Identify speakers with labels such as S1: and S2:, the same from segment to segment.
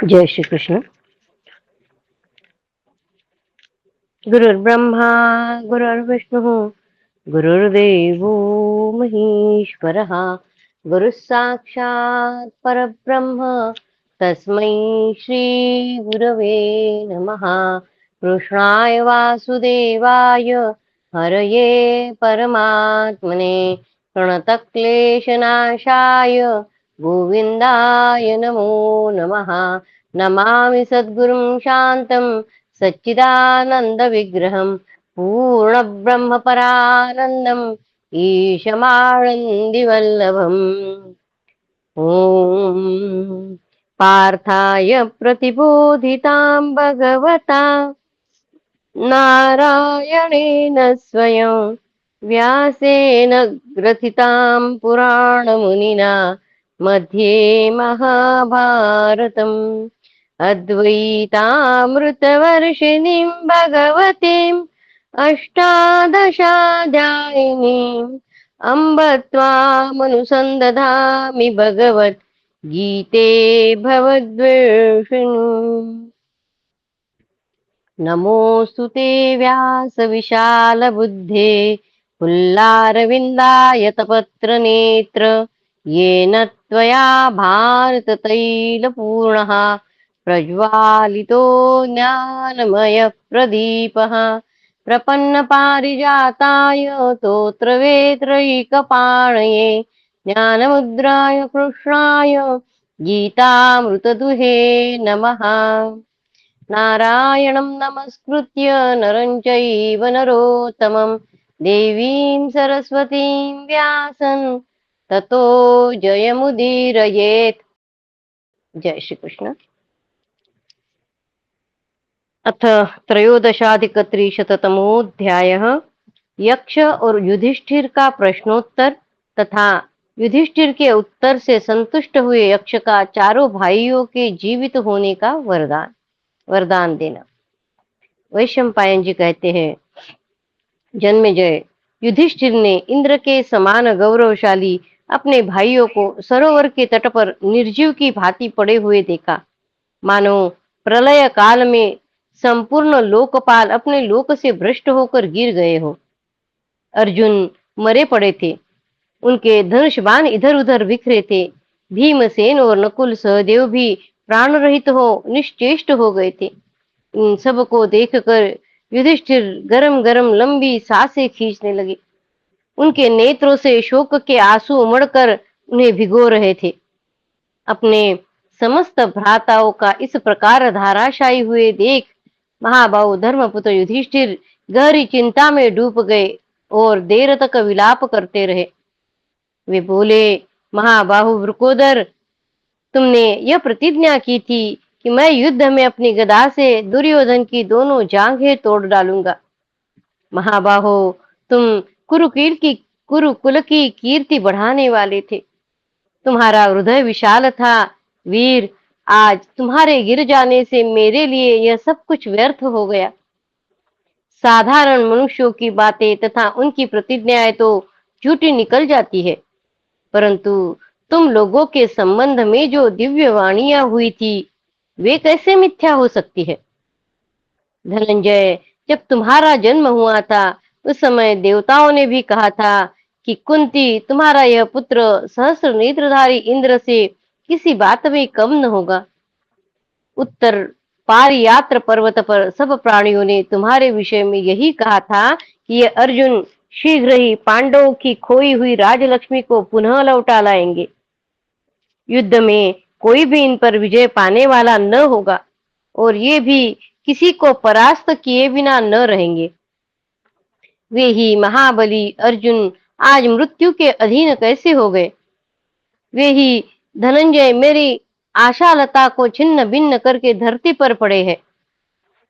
S1: जय श्री कृष्ण। गुरुर्ब्रह्मा गुरुर्विष्णुः गुरुर्देवो महेश्वरः गुरुः साक्षात् परब्रह्म तस्मै श्री गुरवे नमः। कृष्णाय वासुदेवाय हरये परमात्मने प्रणतक्लेशनाशाय गोविन्दाय नमो नमः। नमामि सद्गुरुं शान्तं सच्चिदानन्दविग्रहं पूर्णब्रह्मपरानन्दम् ईशमानन्दिवल्लभम्। ॐ पार्थाय प्रतिबोधितां भगवता नारायणेन स्वयं व्यासेन ग्रथितां पुराणमुनिना मध्ये महाभारतम् अद्वैतामृतवर्षिणीं भगवतीम् अष्टादशाध्यायिनीम् अम्ब त्वामनुसन्दधामि भगवद्गीते भवद्वेषिणीम्। नमोऽस्तु ते व्यासविशालबुद्धे पुल्लारविन्दायतपत्रनेत्र येन त्वया भारततैलपूर्णः प्रज्वालितो ज्ञानमयप्रदीपः प्रपन्नपारिजाताय स्तोत्रवेत्रैकपाणये ज्ञानमुद्राय कृष्णाय गीतामृतदुहे नमः। नारायणं नमस्कृत्य नरं चैव नरोत्तमं देवीं सरस्वतीं व्यासं ततो जयमुदीरयेत्। जय श्री कृष्ण। अथ त्रयोदशाधिकत्रिशततमोऽध्यायः। यक्ष और युधिष्ठिर का प्रश्नोत्तर तथा युधिष्ठिर के उत्तर से संतुष्ट हुए यक्ष का चारों भाइयों के जीवित होने का वरदान देना। वैशंपायन जी कहते हैं, जन्मेजय, युधिष्ठिर ने इंद्र के समान गौरवशाली अपने भाइयों को सरोवर के तट पर निर्जीव की भांति पड़े हुए देखा, मानो प्रलय काल में संपूर्ण लोकपाल अपने लोक से भ्रष्ट होकर गिर गए हो। अर्जुन मरे पड़े थे, उनके धनुष बाण इधर उधर बिखरे थे। भीमसेन और नकुल सहदेव भी प्राण रहित हो निश्चेष्ट हो गए थे। इन सब को देखकर युधिष्ठिर गरम गरम लंबी सांसें खींचने लगे। उनके नेत्रों से शोक के आंसू उमड़कर उन्हें भिगो रहे थे। अपने समस्त भ्राताओं का इस प्रकार धाराशायी हुए देख महाबाहु धर्मपुत्र युधिष्ठिर गहरी चिंता में डूब गए और देर तक विलाप करते रहे। वे बोले, महाबाहु वृकोदर, तुमने यह प्रतिज्ञा की थी कि मैं युद्ध में अपनी गदा से दुर्योधन की दोनों जांघें तोड़ डालूंगा। महाबाहो, तुम कुरुकुल की कीर्ति बढ़ाने वाले थे। तुम्हारा हृदय विशाल था। वीर, आज तुम्हारे गिर जाने से मेरे लिए यह सब कुछ व्यर्थ हो गया। साधारण मनुष्यों की बातें तथा उनकी प्रतिज्ञाएं तो झूठी निकल जाती है, परंतु तुम लोगों के संबंध में जो दिव्य वाणियां हुई थी वे कैसे मिथ्या हो सकती है। धनंजय, जब तुम्हारा जन्म हुआ था उस समय देवताओं ने भी कहा था कि कुंती तुम्हारा यह पुत्र सहस्र नेत्रधारी इंद्र से किसी बात में कम न होगा। उत्तर पारियात्र पर्वत पर सब प्राणियों ने तुम्हारे विषय में यही कहा था कि ये अर्जुन शीघ्र ही पांडवों की खोई हुई राजलक्ष्मी को पुनः लौटा लाएंगे। युद्ध में कोई भी इन पर विजय पाने वाला न होगा और ये भी किसी को परास्त किए बिना न रहेंगे। वे ही महाबली अर्जुन आज मृत्यु के अधीन कैसे हो गए। वे ही धनंजय मेरी आशालता को छिन्न भिन्न करके धरती पर पड़े हैं,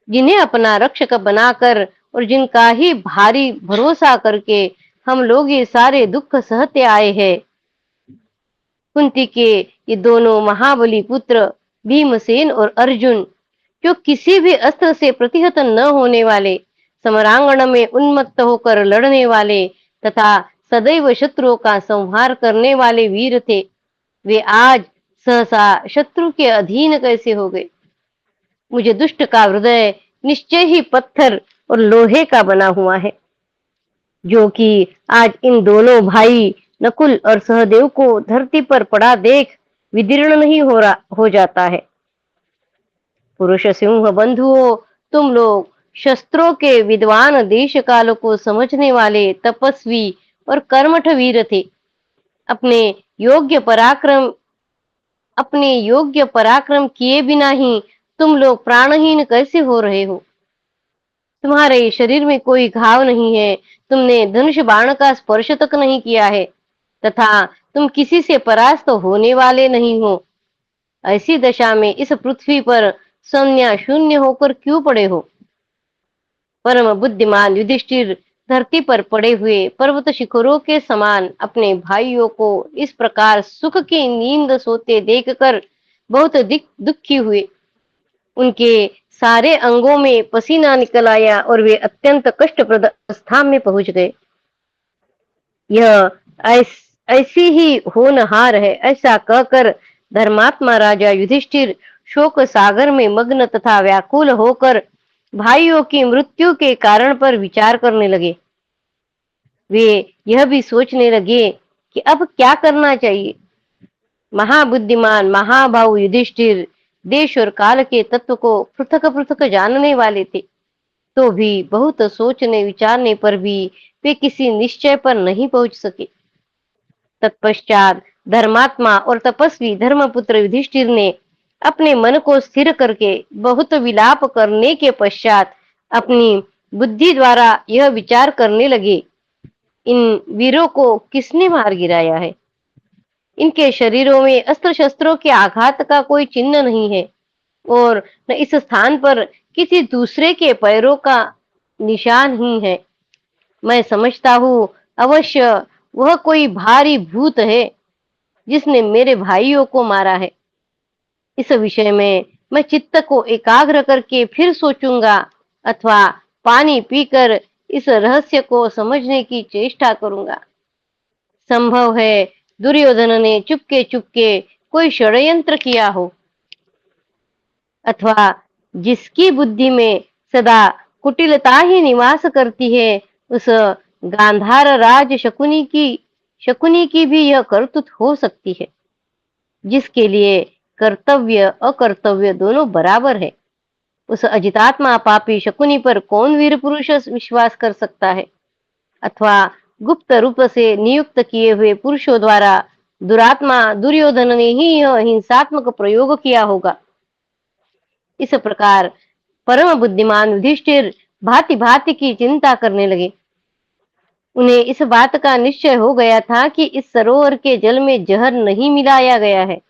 S1: जिन्हें अपना रक्षक बनाकर और जिनका ही भारी भरोसा करके हम लोग ये सारे दुख सहते आए हैं। कुंती के ये दोनों महाबली पुत्र भीमसेन और अर्जुन, जो किसी भी अस्त्र से प्रतिहत न होने वाले, समरांगण में उन्मत्त होकर लड़ने वाले तथा सदैव शत्रुओं का संहार करने वाले वीर थे, वे आज सहसा शत्रु के अधीन कैसे हो गए। मुझे दुष्ट का हृदय निश्चय ही पत्थर और लोहे का बना हुआ है, जो कि आज इन दोनों भाई नकुल और सहदेव को धरती पर पड़ा देख विदीर्ण नहीं हो जाता है। पुरुष सिंह बंधुओं, तुम लोग शस्त्रों के विद्वान, देश काल को समझने वाले तपस्वी और कर्मठ वीर थे। अपने योग्य पराक्रम अपने योग्य पराक्रम किए बिना ही तुम लोग प्राणहीन कैसे हो रहे हो। तुम्हारे शरीर में कोई घाव नहीं है, तुमने धनुष बाण का स्पर्श तक नहीं किया है, तथा तुम किसी से परास्त होने वाले नहीं हो। ऐसी दशा में इस पृथ्वी पर संज्ञा शून्य होकर क्यों पड़े हो। परम बुद्धिमान युधिष्ठिर धरती पर पड़े हुए पर्वत शिखरों के समान अपने भाइयों को इस प्रकार सुख की नींद सोते देखकर बहुत दुखी हुए। उनके सारे अंगों में पसीना निकल आया और वे अत्यंत कष्टप्रद अवस्था में पहुंच गए। यह ऐसी ही होनहार है, ऐसा कहकर धर्मात्मा राजा युधिष्ठिर शोक सागर में मग्न तथा व्याकुल होकर भाइयों की मृत्यु के कारण पर विचार करने लगे। वे यह भी सोचने लगे कि अब क्या करना चाहिए। महाबुद्धिमान महाभाव युधिष्ठिर देश और काल के तत्व को पृथक पृथक जानने वाले थे, तो भी बहुत सोचने विचारने पर भी वे किसी निश्चय पर नहीं पहुंच सके। तत्पश्चात धर्मात्मा और तपस्वी धर्मपुत्र युधिष्ठिर ने अपने मन को स्थिर करके बहुत विलाप करने के पश्चात अपनी बुद्धि द्वारा यह विचार करने लगे, इन वीरों को किसने मार गिराया है। इनके शरीरों में अस्त्र शस्त्रों के आघात का कोई चिन्ह नहीं है और न इस स्थान पर किसी दूसरे के पैरों का निशान ही है। मैं समझता हूँ अवश्य वह कोई भारी भूत है जिसने मेरे भाइयों को मारा है। इस विषय में मैं चित्त को एकाग्र करके फिर सोचूंगा अथवा पानी पीकर इस रहस्य को समझने की चेष्टा करूंगा। संभव है दुर्योधन ने चुपके चुपके कोई षड्यंत्र किया हो, अथवा जिसकी बुद्धि में सदा कुटिलता ही निवास करती है, उस गांधार राज शकुनी की भी यह कर्तुत हो सकती है, जिसके लिए कर्तव्य अकर्तव्य दोनों बराबर है। उस अजितात्मा पापी शकुनी पर कौन वीर पुरुष विश्वास कर सकता है, अथवा गुप्त रूप से नियुक्त किए हुए पुरुषों द्वारा दुरात्मा दुर्योधन ने ही यह हिंसात्मक प्रयोग किया होगा। इस प्रकार परम बुद्धिमान युधिष्ठिर भांति भांति की चिंता करने लगे। उन्हें इस बात का निश्चय हो गया था कि इस सरोवर के जल में जहर नहीं मिलाया गया है,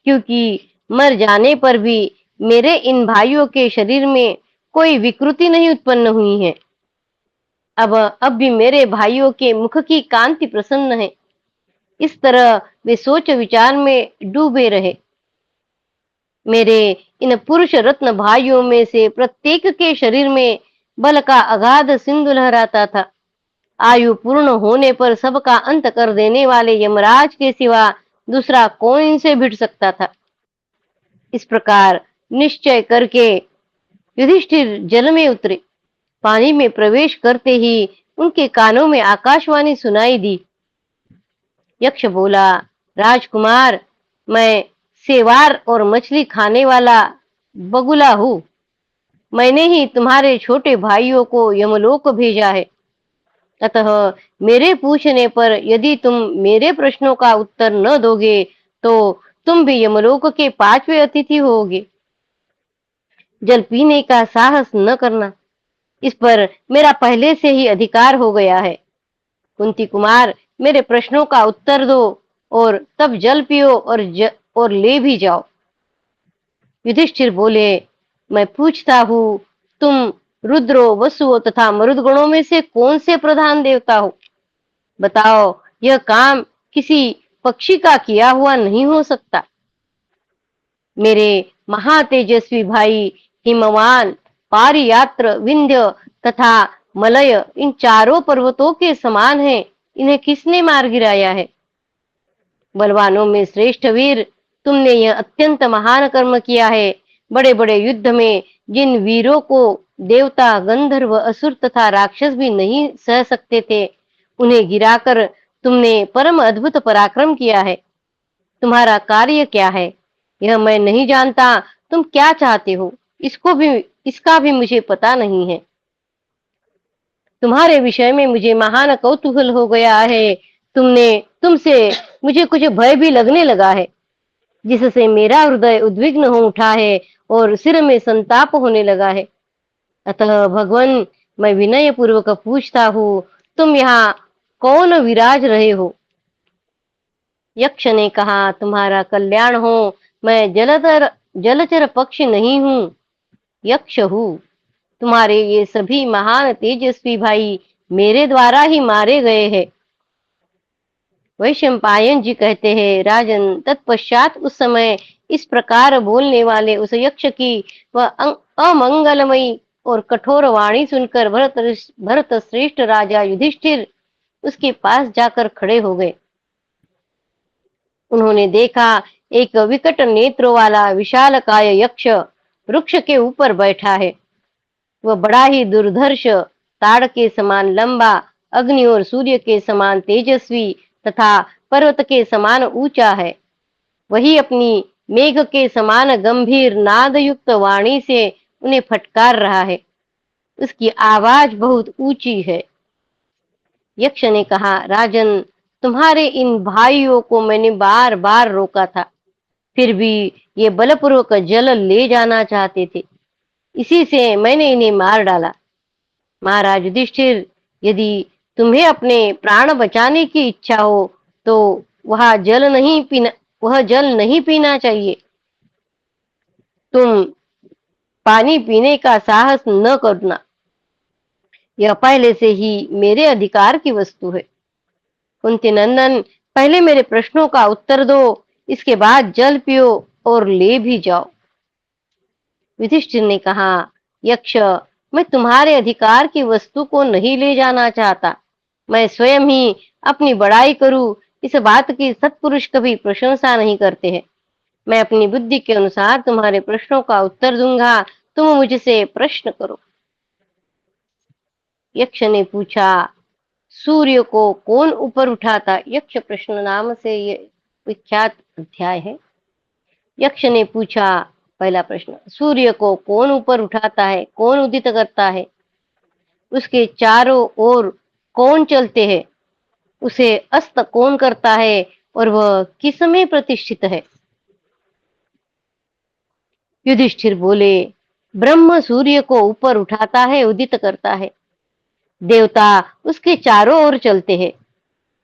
S1: क्योंकि मर जाने पर भी मेरे इन भाइयों के शरीर में कोई विकृति नहीं उत्पन्न हुई है। अब भी मेरे भाइयों के मुख की कांति प्रसन्न है। इस तरह वे सोच विचार में डूबे रहे। मेरे इन पुरुष रत्न भाइयों में से प्रत्येक के शरीर में बल का अगाध सिंधु लहराता था। आयु पूर्ण होने पर सबका अंत कर देने वाले यमराज के सिवा दूसरा कौन इनसे भिड़ सकता था। इस प्रकार निश्चय करके युधिष्ठिर जल में उतरे। पानी में प्रवेश करते ही उनके कानों में आकाशवाणी सुनाई दी। यक्ष बोला, राजकुमार, मैं सेवार और मछली खाने वाला बगुला हूं। मैंने ही तुम्हारे छोटे भाइयों को यमलोक भेजा है। अतः मेरे पूछने पर यदि तुम मेरे प्रश्नों का उत्तर न दोगे तो तुम भी यमलोक के 5वें अतिथि होगे। जल पीने का साहस न करना, इस पर मेरा पहले से ही अधिकार हो गया है। कुंती कुमार, मेरे प्रश्नों का उत्तर दो और तब जल पियो और ले भी जाओ। युधिष्ठिर बोले, मैं पूछता हूँ, तुम रुद्रो वसुओं तथा मरुदगणों में से कौन से प्रधान देवता हो? बताओ, यह काम किसी पक्षी का किया हुआ नहीं हो सकता। मेरे महातेजस्वी भाई हिमवान, पारियात्र, विंध्य तथा मलय इन चारों पर्वतों के समान हैं। इन्हें किसने मार गिराया है? बलवानों में श्रेष्ठ वीर तुमने यह अत्यंत महान कर्म किया है। बड़े बड़े युद्ध में जिन वीरों को देवता, गंधर्व, असुर तथा राक्षस भी नहीं सह सकते थे, उन्हें गिराकर तुमने परम अद्भुत पराक्रम किया है। तुम्हारा कार्य क्या है, यह मैं नहीं जानता। तुम क्या चाहते हो, इसका भी मुझे पता नहीं है। तुम्हारे विषय में मुझे महान कौतूहल हो गया है। तुमसे मुझे कुछ भय भी लगने लगा है, जिससे मेरा हृदय उद्विग्न हो उठा है और सिर में संताप होने लगा है। अतः भगवान, मैं विनय पूर्वक पूछता हूँ, तुम यहाँ कौन विराज रहे हो? यक्ष ने कहा, तुम्हारा कल्याण हो, मैं जलचर पक्षी नहीं हूँ, यक्ष हूँ। तुम्हारे ये सभी महान तेजस्वी भाई मेरे द्वारा ही मारे गए हैं। वैशंपायन जी कहते हैं, राजन, तत्पश्चात उस समय इस प्रकार बोलने वाले उस यक्ष की वह अमंगलमयी और कठोर वाणी सुनकर भरत श्रेष्ठ राजा युधिष्ठिर उसके पास जाकर खड़े हो गए। उन्होंने देखा, एक विकट नेत्रों वाला विशालकाय यक्ष वृक्ष के ऊपर बैठा है। वह बड़ा ही दुर्धर्ष, ताड़ के समान लंबा, अग्नि और सूर्य के समान तेजस्वी तथा पर्वत के समान ऊंचा है। वही अपनी मेघ के समान गंभीर नाद युक्त वाणी से उन्हें फटकार रहा है। उसकी आवाज बहुत ऊंची है। यक्ष ने कहा, राजन, तुम्हारे इन भाइयों को मैंने बार बार रोका था, फिर भी ये बलपूर्वक जल ले जाना चाहते थे। इसी से मैंने इन्हें मार डाला। महाराज युधिष्ठिर, यदि तुम्हें अपने प्राण बचाने की इच्छा हो तो वह जल नहीं पीना चाहिए। तुम पानी पीने का साहस न करना, यह पहले से ही मेरे अधिकार की वस्तु है। कुंती नंदन, पहले मेरे प्रश्नों का उत्तर दो, इसके बाद जल पियो और ले भी जाओ। युधिष्ठिर ने कहा, यक्ष, मैं तुम्हारे अधिकार की वस्तु को नहीं ले जाना चाहता। मैं स्वयं ही अपनी बड़ाई करूं, इस बात की सत्पुरुष कभी प्रशंसा नहीं करते हैं। मैं अपनी बुद्धि के अनुसार तुम्हारे प्रश्नों का उत्तर दूंगा। तुम मुझसे प्रश्न करो। यक्ष ने पूछा, सूर्य को कौन ऊपर उठाता? यक्ष प्रश्न नाम से ये विख्यात अध्याय है। यक्ष ने पूछा, पहला प्रश्न, सूर्य को कौन ऊपर उठाता है, कौन उदित करता है? उसके चारों ओर कौन चलते हैं? उसे अस्त कौन करता है और वह किस में प्रतिष्ठित है? युधिष्ठिर बोले, ब्रह्म सूर्य को ऊपर उठाता है, उदित करता है। देवता उसके चारों ओर चलते हैं।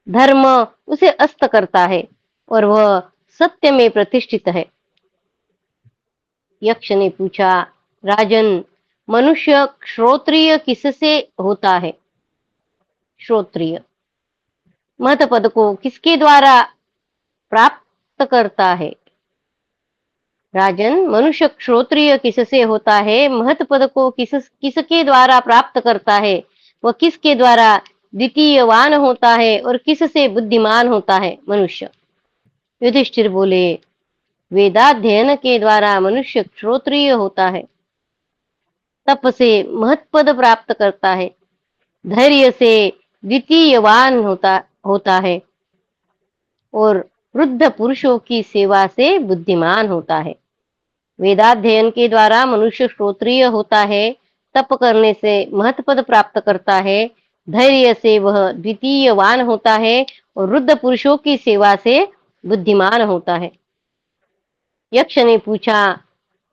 S1: धर्म उसे अस्त करता है और वह सत्य में प्रतिष्ठित है। यक्ष ने पूछा, राजन, मनुष्य श्रोत्रिय किससे होता है? श्रोत्रिय महत पद को किसके द्वारा प्राप्त करता है? राजन, मनुष्य श्रोत्रिय किससे होता है? महत पद को किसके द्वारा प्राप्त करता है? वह किसके द्वारा द्वितीयवान होता है और किससे बुद्धिमान होता है? मनुष्य। युधिष्ठिर बोले, वेदाध्ययन के द्वारा मनुष्य श्रोत्रिय होता है, तप से महत्पद प्राप्त करता है, धैर्य से द्वितीयवान होता है और वृद्ध पुरुषों की सेवा से बुद्धिमान होता है। वेदाध्ययन के द्वारा मनुष्य श्रोत्रिय होता है, तप करने से महत्पद प्राप्त करता है, धैर्य से वह द्वितीयवान होता है और वृद्ध पुरुषों की सेवा से बुद्धिमान होता है। यक्ष ने पूछा,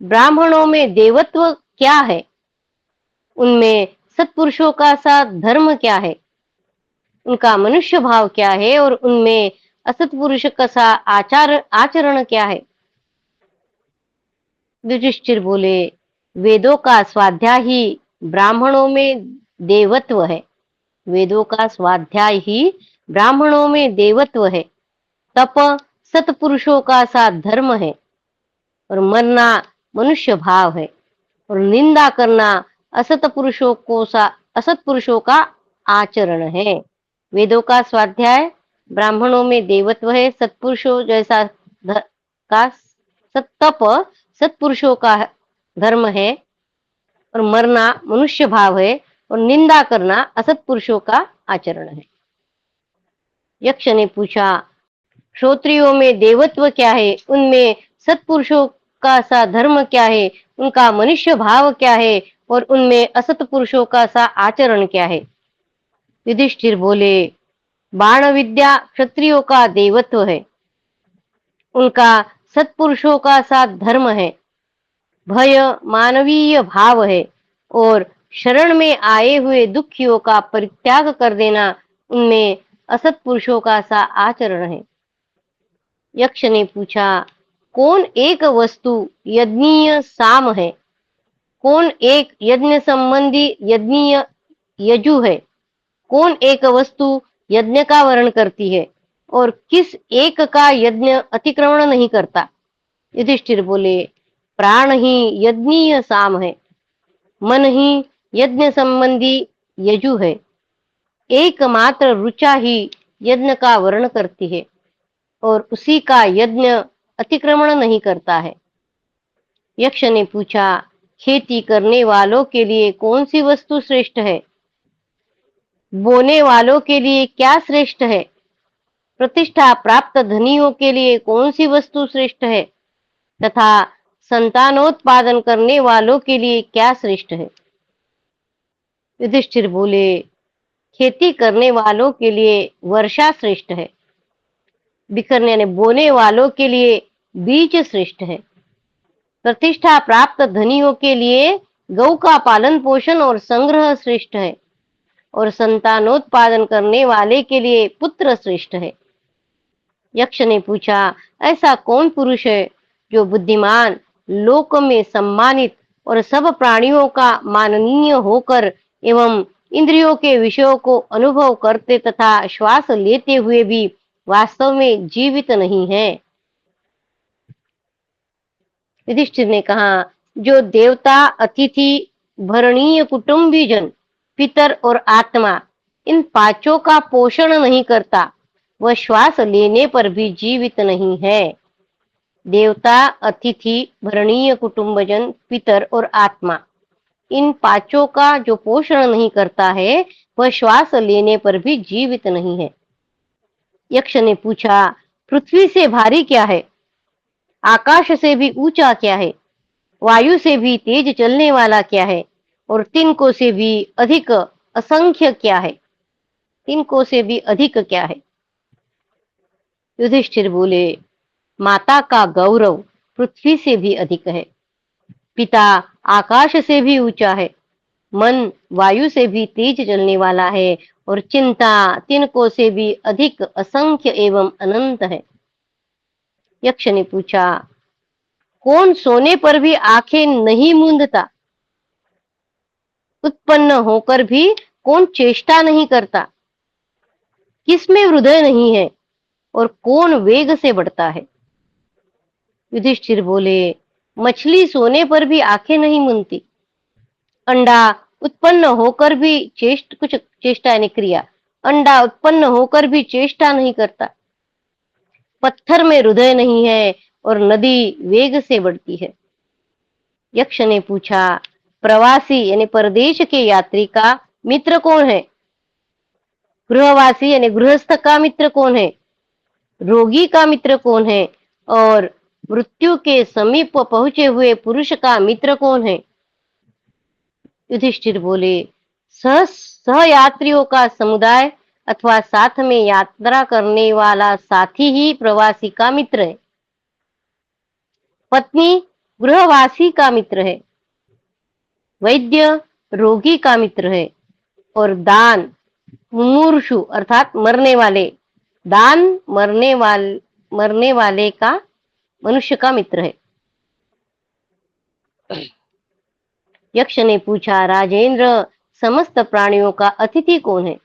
S1: ब्राह्मणों में देवत्व क्या है? उनमें सत्पुरुषों का सा धर्म क्या है? उनका मनुष्य भाव क्या है और उनमें असत्पुरुष का सा आचरण क्या है? युधिष्ठिर बोले, वेदों का स्वाध्याय ही ब्राह्मणों में देवत्व है। वेदों का स्वाध्याय ही ब्राह्मणों में देवत्व है। तप सत्पुरुषों का सा धर्म है और मरना मनुष्य भाव है और निंदा करना असत पुरुषों का आचरण है। वेदों का स्वाध्याय ब्राह्मणों में देवत्व है। सत्पुरुषों जैसा का सत्तप सत्पुरुषों का धर्म है और मरना मनुष्य भाव है और निंदा करना असत्पुरुषों का आचरण है। यक्ष ने पूछा, श्रोत्रियों में देवत्व क्या है, उनमें सत्पुरुषों का सा धर्म क्या है, उनका मनुष्य भाव क्या है और उनमें असत पुरुषों का सा आचरण क्या है? युधिष्ठिर बोले, बाण विद्या क्षत्रियों का देवत्व है, उनका सत्पुरुषों का सा धर्म है, भय मानवीय भाव है और शरण में आए हुए दुखियों का परित्याग कर देना उनमें असत पुरुषों का सा आचरण है। यक्ष ने पूछा, कौन एक वस्तु यज्ञीय साम है, कौन एक यज्ञ संबंधी यज्ञीय यजु है, कौन एक वस्तु यज्ञ का वर्ण करती है और किस एक का यज्ञ अतिक्रमण नहीं करता? युधिष्ठिर बोले, प्राण ही यज्ञीय साम है, मन ही यज्ञ संबंधी यजु है, एकमात्र रुचा ही यज्ञ का वर्ण करती है और उसी का यज्ञ अतिक्रमण नहीं करता है। यक्ष ने पूछा, खेती करने वालों के लिए कौन सी वस्तु श्रेष्ठ है, बोने वालों के लिए क्या श्रेष्ठ है, प्रतिष्ठा प्राप्त धनियों के लिए कौन सी वस्तु श्रेष्ठ है तथा संतानोत्पादन करने वालों के लिए क्या श्रेष्ठ है? युधिष्ठिर बोले, खेती करने वालों के लिए वर्षा श्रेष्ठ है, बिखरने यानी बोने वालों के लिए बीज श्रेष्ठ है, प्रतिष्ठा प्राप्त धनियों के लिए गौ का पालन पोषण और संग्रह श्रेष्ठ है और संतानोत्पादन करने वाले के लिए पुत्र श्रेष्ठ है। यक्ष ने पूछा, ऐसा कौन पुरुष है जो बुद्धिमान, लोक में सम्मानित और सब प्राणियों का माननीय होकर एवं इंद्रियों के विषयों को अनुभव करते तथा श्वास लेते हुए भी वास्तव में जीवित नहीं है? युधिष्ठिर ने कहा, जो देवता, अतिथि, भरणीय, कुटुंबीजन, पितर और आत्मा इन पांचों का पोषण नहीं करता, वह श्वास लेने पर भी जीवित नहीं है। देवता, अतिथि, भरणीय, कुटुंबजन, पितर और आत्मा, इन पांचों का जो पोषण नहीं करता है वह श्वास लेने पर भी जीवित नहीं है। यक्ष ने पूछा, पृथ्वी से भारी क्या है, आकाश से भी ऊंचा क्या है, वायु से भी तेज चलने वाला क्या है और तिनकों से भी अधिक असंख्य क्या है, तिनकों से भी अधिक क्या है? युधिष्ठिर बोले, माता का गौरव पृथ्वी से भी अधिक है, पिता आकाश से भी ऊंचा है, मन वायु से भी तेज चलने वाला है और चिंता तिनकों से भी अधिक असंख्य एवं अनंत है। यक्ष ने पूछा, कौन सोने पर भी आंखें नहीं मूंदता, उत्पन्न होकर भी कौन चेष्टा नहीं करता, किसमें हृदय नहीं है और कौन वेग से बढ़ता है? युधिष्ठिर बोले, मछली सोने पर भी आंखें नहीं मूंदती, अंडा उत्पन्न होकर भी कुछ चेष्टा यानी क्रिया, अंडा उत्पन्न होकर भी चेष्टा नहीं करता, पत्थर में हृदय नहीं है और नदी वेग से बढ़ती है। यक्ष ने पूछा, प्रवासी यानी परदेश के यात्री का मित्र कौन है, गृहवासी यानी गृहस्थ का मित्र कौन है, रोगी का मित्र कौन है और मृत्यु के समीप पहुंचे हुए पुरुष का मित्र कौन है? युधिष्ठिर बोले, सहयात्रियों का समुदाय अथवा साथ में यात्रा करने वाला साथी ही प्रवासी का मित्र है, पत्नी गृहवासी का मित्र है, वैद्य रोगी का मित्र है और दान मुमूर्षु अर्थात मरने वाले, दान मरने वाले का मनुष्य का मित्र है। यक्ष ने पूछा, राजेंद्र, समस्त प्राणियों का अतिथि कौन है,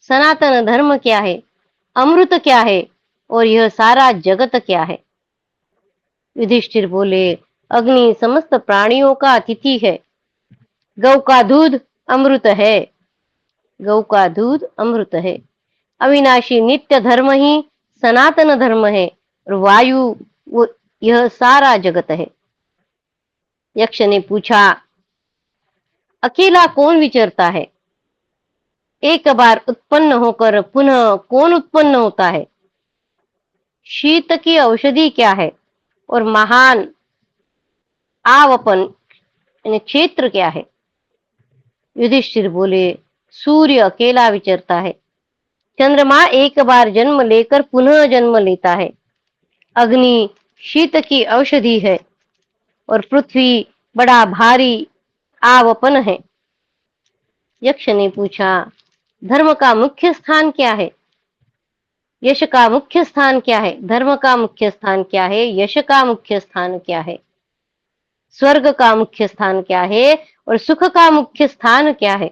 S1: सनातन धर्म क्या है, अमृत क्या है और यह सारा जगत क्या है? युधिष्ठिर बोले, अग्नि समस्त प्राणियों का अतिथि है, गौ का दूध अमृत है, गौ का दूध अमृत है, अविनाशी नित्य धर्म ही सनातन धर्म है और वायु वो यह सारा जगत है। यक्ष ने पूछा, अकेला कौन विचरता है? एक बार उत्पन्न होकर पुनः कौन उत्पन्न होता है? शीत की औषधि क्या है और महान आवपन यानी क्षेत्र क्या है? युधिष्ठिर बोले, सूर्य अकेला विचरता है, चंद्रमा एक बार जन्म लेकर पुनः जन्म लेता है, अग्नि शीत की औषधि है और पृथ्वी बड़ा भारी आवपन है। यक्ष ने पूछा, धर्म का मुख्य स्थान क्या है? यश का मुख्य स्थान क्या है? धर्म का मुख्य स्थान क्या है? यश का मुख्य स्थान क्या है? स्वर्ग का मुख्य स्थान क्या है और सुख का मुख्य स्थान क्या है?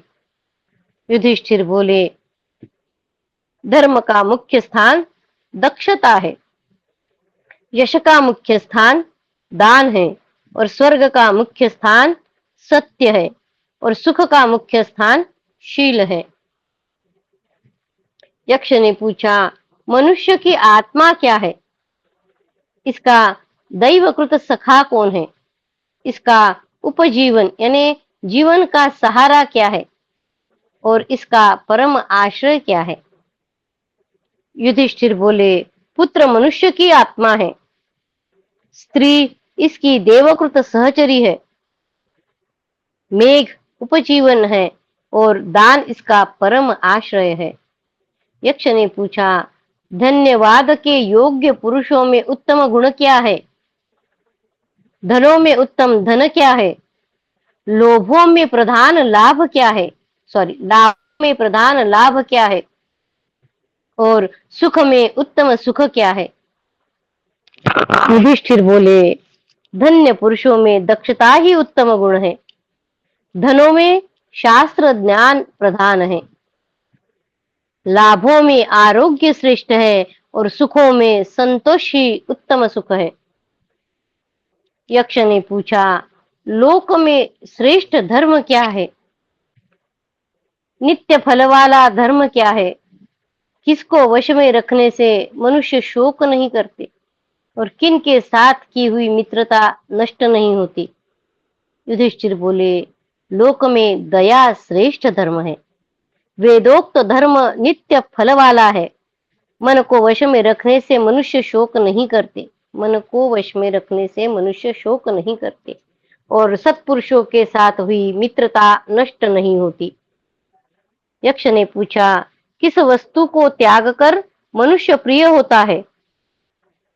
S1: युधिष्ठिर बोले, धर्म का मुख्य स्थान दक्षता है, यश का मुख्य स्थान दान है और स्वर्ग का मुख्य स्थान सत्य है और सुख का मुख्य स्थान शील है। यक्ष ने पूछा, मनुष्य की आत्मा क्या है? इसका दैवकृत सखा कौन है? इसका उपजीवन यानी जीवन का सहारा क्या है और इसका परम आश्रय क्या है? युधिष्ठिर बोले, पुत्र मनुष्य की आत्मा है, स्त्री इसकी देवकृत सहचरी है, मेघ उपजीवन है और दान इसका परम आश्रय है। यक्ष ने पूछा, धन्यवाद के योग्य पुरुषों में उत्तम गुण क्या है? धनों में उत्तम धन क्या है? लोभों में प्रधान लाभ क्या है? लाभ में प्रधान लाभ क्या है और सुख में उत्तम सुख क्या है? युधिष्ठिर बोले, धन्य पुरुषों में दक्षता ही उत्तम गुण है, धनों में शास्त्र ज्ञान प्रधान है, लाभों में आरोग्य श्रेष्ठ है और सुखों में संतोष ही उत्तम सुख है। यक्ष ने पूछा, लोक में श्रेष्ठ धर्म क्या है? नित्य फल वाला धर्म क्या है? किसको वश में रखने से मनुष्य शोक नहीं करते और किन के साथ की हुई मित्रता नष्ट नहीं होती? युधिष्ठिर बोले, लोक में दया श्रेष्ठ धर्म है, वेदोक्त धर्म नित्य फल वाला है, मन को वश में रखने से मनुष्य शोक नहीं करते, मन को वश में रखने से मनुष्य शोक नहीं करते और सत्पुरुषों के साथ हुई मित्रता नष्ट नहीं होती। यक्ष ने पूछा, किस वस्तु को त्याग कर मनुष्य प्रिय होता है?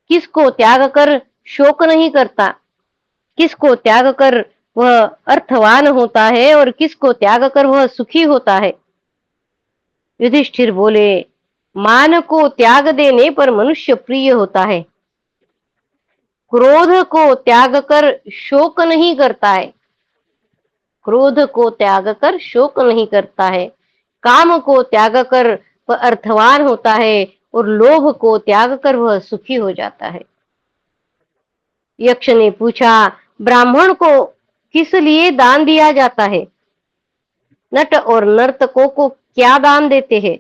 S1: किसको त्याग कर शोक नहीं करता? किसको त्याग कर वह अर्थवान होता है और किसको त्याग कर वह सुखी होता है? युधिष्ठिर बोले, मान को त्याग देने पर मनुष्य प्रिय होता है, क्रोध को त्याग कर शोक नहीं करता है, क्रोध को त्याग कर शोक नहीं करता है, काम को त्याग कर वह अर्थवान होता है और लोभ को त्याग कर वह सुखी हो जाता है। यक्ष ने पूछा, ब्राह्मण को किस लिए दान दिया जाता है? नट और नर्तकों को क्या दान देते हैं?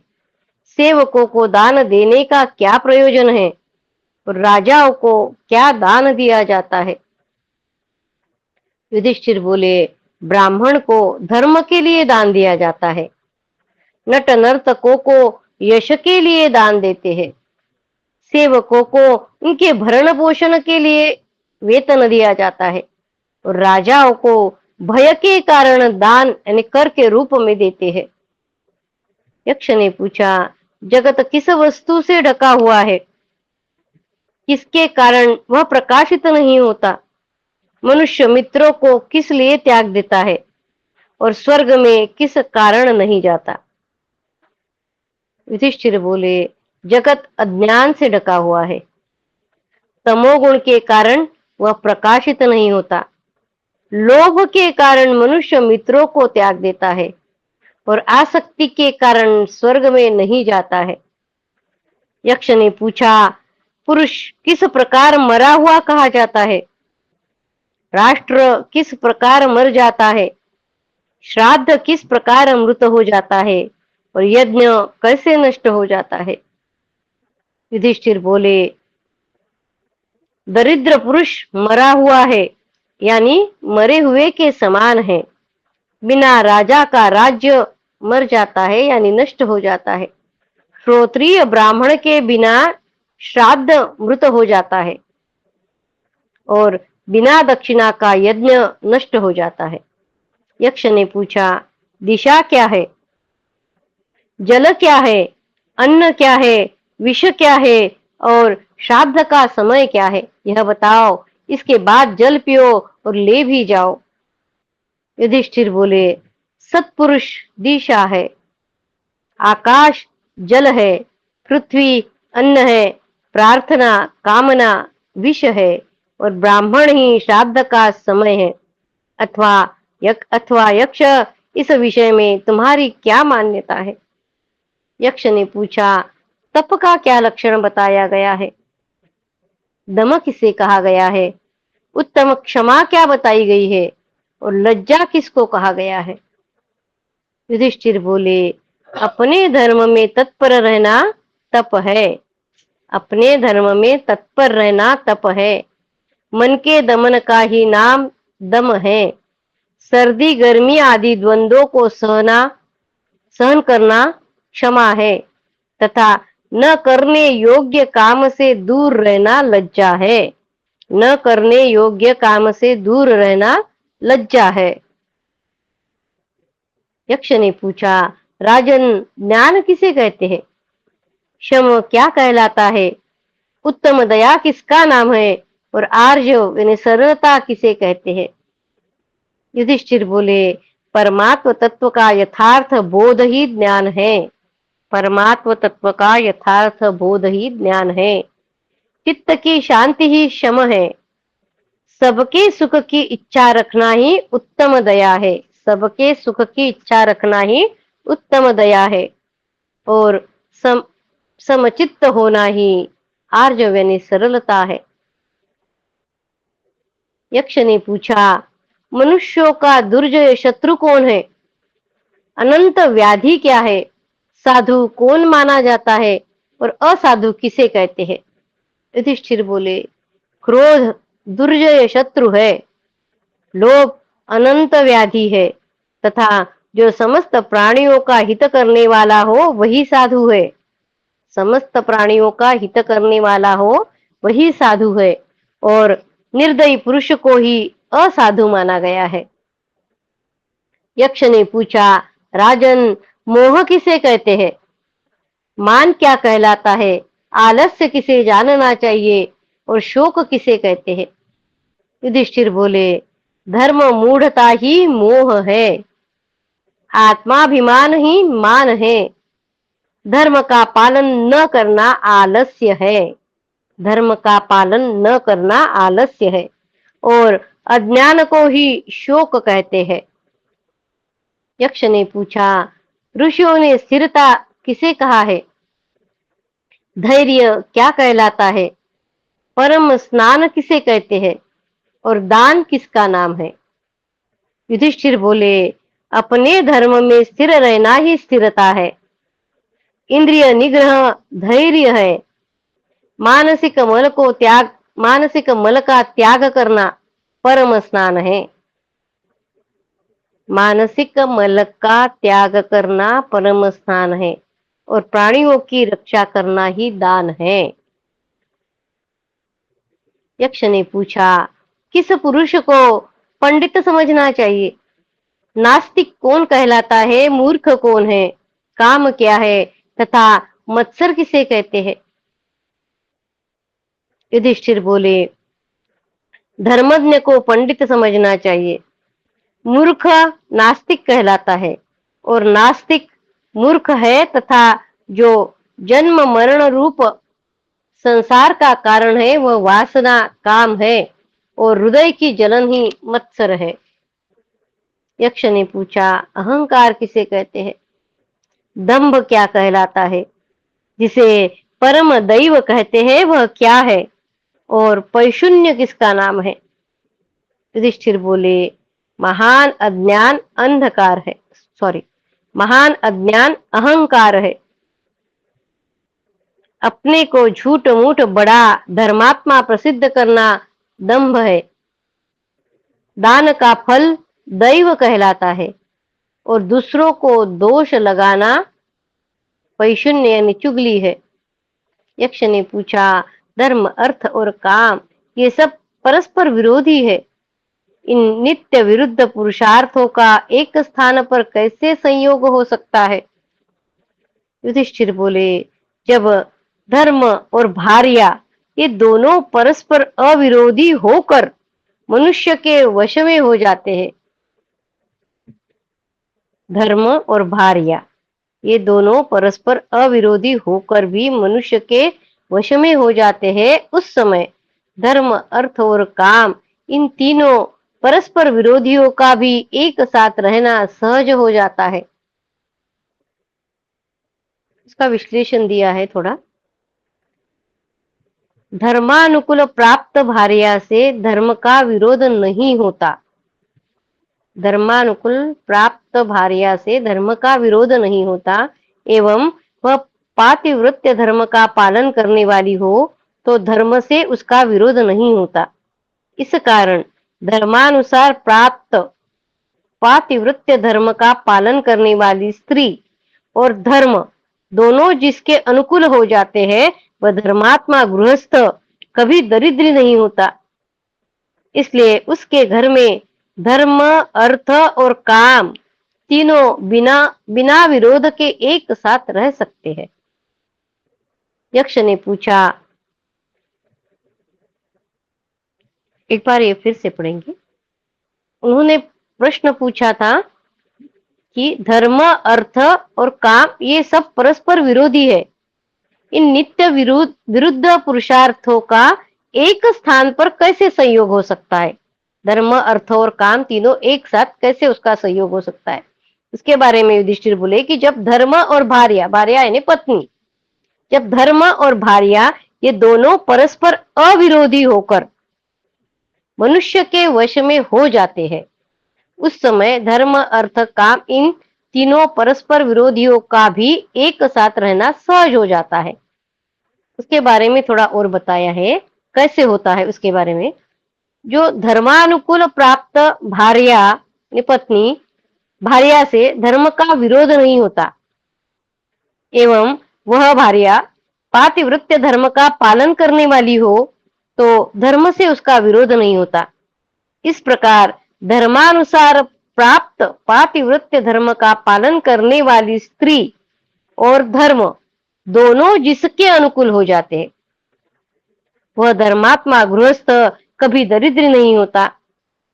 S1: सेवकों को दान देने का क्या प्रयोजन है और राजाओं को क्या दान दिया जाता है? युधिष्ठिर बोले, ब्राह्मण को धर्म के लिए दान दिया जाता है, नट नर्तकों को यश के लिए दान देते हैं, सेवकों को उनके भरण पोषण के लिए वेतन दिया जाता है और राजाओं को भय के कारण दान यानी कर के रूप में देते हैं। यक्ष ने पूछा, जगत किस वस्तु से ढका हुआ है? किसके कारण वह प्रकाशित नहीं होता? मनुष्य मित्रों को किस लिए त्याग देता है और स्वर्ग में किस कारण नहीं जाता? युधिष्ठिर बोले, जगत अज्ञान से ढका हुआ है, तमोगुण के कारण वह प्रकाशित नहीं होता, लोभ के कारण मनुष्य मित्रों को त्याग देता है और आसक्ति के कारण स्वर्ग में नहीं जाता है। यक्ष ने पूछा, पुरुष किस प्रकार मरा हुआ कहा जाता है? राष्ट्र किस प्रकार मर जाता है? श्राद्ध किस प्रकार मृत हो जाता है और यज्ञ कैसे नष्ट हो जाता है? युधिष्ठिर बोले, दरिद्र पुरुष मरा हुआ है, यानी मरे हुए के समान है। बिना राजा का राज्य मर जाता है, यानी नष्ट हो जाता है। श्रोत्रिय ब्राह्मण के बिना श्राद्ध मृत हो जाता है और बिना दक्षिणा का यज्ञ नष्ट हो जाता है। यक्ष ने पूछा, दिशा क्या है, जल क्या है, अन्न क्या है, विष क्या है और श्राद्ध का समय क्या है, यह बताओ। इसके बाद जल पियो और ले भी जाओ। युधिष्ठिर बोले, सत्पुरुष दिशा है, आकाश जल है, पृथ्वी अन्न है, प्रार्थना कामना विष है और ब्राह्मण ही श्राद्ध का समय है। अथवा यक्ष, इस विषय में तुम्हारी क्या मान्यता है? यक्ष ने पूछा, तप का क्या लक्षण बताया गया है? दम किसे कहा गया है? उत्तम क्षमा क्या बताई गई है और लज्जा किसको कहा गया है? युधिष्ठिर बोले, अपने धर्म में तत्पर रहना तप है। अपने धर्म में तत्पर रहना तप है। मन के दमन का ही नाम दम है। सर्दी गर्मी आदि द्वंद्वों को सहन करना क्षमा है तथा न करने योग्य काम से दूर रहना लज्जा है। न करने योग्य काम से दूर रहना लज्जा है। यक्ष ने पूछा, राजन, ज्ञान किसे कहते हैं? क्षम क्या कहलाता है? उत्तम दया किसका नाम है और आर्य यानी सरलता किसे कहते हैं? युधिष्ठिर बोले, परमात्म तत्व का यथार्थ बोध ही ज्ञान है। परमात्म तत्व का यथार्थ बोध ही ज्ञान है। चित्त की शांति ही शम है। सबके सुख की इच्छा रखना ही उत्तम दया है। सबके सुख की इच्छा रखना ही उत्तम दया है और समचित्त होना ही आर्जव यानी सरलता है। यक्ष ने पूछा, मनुष्यों का दुर्जय शत्रु कौन है? अनंत व्याधि क्या है? साधु कौन माना जाता है और असाधु किसे कहते हैं? युधिष्ठिर बोले, क्रोध दुर्जय शत्रु है, लोभ अनंत व्याधि है तथा जो समस्त प्राणियों का हित करने वाला हो वही साधु है। समस्त प्राणियों का हित करने वाला हो वही साधु है और निर्दयी पुरुष को ही असाधु माना गया है। यक्ष ने पूछा, राजन, मोह किसे कहते हैं? मान क्या कहलाता है? आलस्य किसे जानना चाहिए और शोक किसे कहते हैं? युधिष्ठिर बोले, धर्म मूढ़ता ही मोह है, आत्माभिमान ही मान है। धर्म का पालन न करना आलस्य है। धर्म का पालन न करना आलस्य है और अज्ञान को ही शोक कहते हैं। यक्ष ने पूछा, ऋषियों ने स्थिरता किसे कहा है? धैर्य क्या कहलाता है? परम स्नान किसे कहते हैं और दान किसका नाम है? युधिष्ठिर बोले, अपने धर्म में स्थिर रहना ही स्थिरता है। इंद्रिय निग्रह धैर्य है। मानसिक मल का त्याग करना परम स्नान है। मानसिक मल का त्याग करना परम स्नान है और प्राणियों की रक्षा करना ही दान है। यक्ष ने पूछा, किस पुरुष को पंडित समझना चाहिए? नास्तिक कौन कहलाता है? मूर्ख कौन है? काम क्या है तथा मत्सर किसे कहते हैं? युधिष्ठिर बोले, धर्मज्ञ को पंडित समझना चाहिए। मूर्ख नास्तिक कहलाता है और नास्तिक मूर्ख है तथा जो जन्म मरण रूप संसार का कारण है वह वासना काम है और हृदय की जलन ही मत्सर है। यक्ष ने पूछा, अहंकार किसे कहते हैं? दंभ क्या कहलाता है? जिसे परम दैव कहते हैं वह क्या है और पैशून्य किसका नाम है? युधिष्ठिर बोले, महान अज्ञान अंधकार है, महान अज्ञान अहंकार है। अपने को झूठ मूठ बड़ा धर्मात्मा प्रसिद्ध करना दंभ है। दान का फल दैव कहलाता है और दूसरों को दोष लगाना पैशून्य यानी चुगली है। यक्ष ने पूछा, धर्म अर्थ और काम ये सब परस्पर विरोधी है, इन नित्य विरुद्ध पुरुषार्थों का एक स्थान पर कैसे संयोग हो सकता है? युधिष्ठिर बोले, जब धर्म और भार्या ये दोनों परस्पर अविरोधी होकर मनुष्य के वश में हो जाते हैं। धर्म और भार्या ये दोनों परस्पर अविरोधी होकर भी मनुष्य के वश में हो जाते हैं, उस समय धर्म अर्थ और काम इन तीनों परस्पर विरोधियों का भी एक साथ रहना सहज हो जाता है। इसका विश्लेषण दिया है थोड़ा। धर्मानुकूल प्राप्त भार्या से धर्म का विरोध नहीं होता। धर्मानुकूल प्राप्त भार्या से धर्म का विरोध नहीं होता एवं वह पातिव्रत्य धर्म का पालन करने वाली हो तो धर्म से उसका विरोध नहीं होता। इस कारण धर्मानुसार प्राप्त पातिव्रत्य धर्म का पालन करने वाली स्त्री और धर्म दोनों जिसके अनुकूल हो जाते हैं वह धर्मात्मा गृहस्थ कभी दरिद्र नहीं होता। इसलिए उसके घर में धर्म अर्थ और काम तीनों बिना बिना विरोध के एक साथ रह सकते हैं। यक्ष ने पूछा, एक बार ये फिर से पढ़ेंगे। उन्होंने प्रश्न पूछा था कि धर्म अर्थ और काम ये सब परस्पर विरोधी है, इन नित्य विरुद्ध पुरुषार्थों का एक स्थान पर कैसे संयोग हो सकता है? धर्म अर्थ और काम तीनों एक साथ कैसे उसका संयोग हो सकता है? उसके बारे में युधिष्ठिर बोले कि जब धर्म और भार्या, भार्या यानी पत्नी, जब धर्म और भार्या ये दोनों परस्पर अविरोधी होकर मनुष्य के वश में हो जाते हैं, उस समय धर्म अर्थ काम इन तीनों परस्पर विरोधियों का भी एक साथ रहना सहज हो जाता है। उसके बारे में थोड़ा और बताया है, कैसे होता है उसके बारे में। जो धर्मानुकूल प्राप्त भार्या पत्नी, भार्या से धर्म का विरोध नहीं होता एवं वह भार्या पातिव्रत्य धर्म का पालन करने वाली हो तो धर्म से उसका विरोध नहीं होता। इस प्रकार धर्मानुसार प्राप्त पातिव्रत्य धर्म का पालन करने वाली स्त्री और धर्म दोनों जिसके अनुकूल हो जाते हैं वह धर्मात्मा गृहस्थ कभी दरिद्र नहीं होता।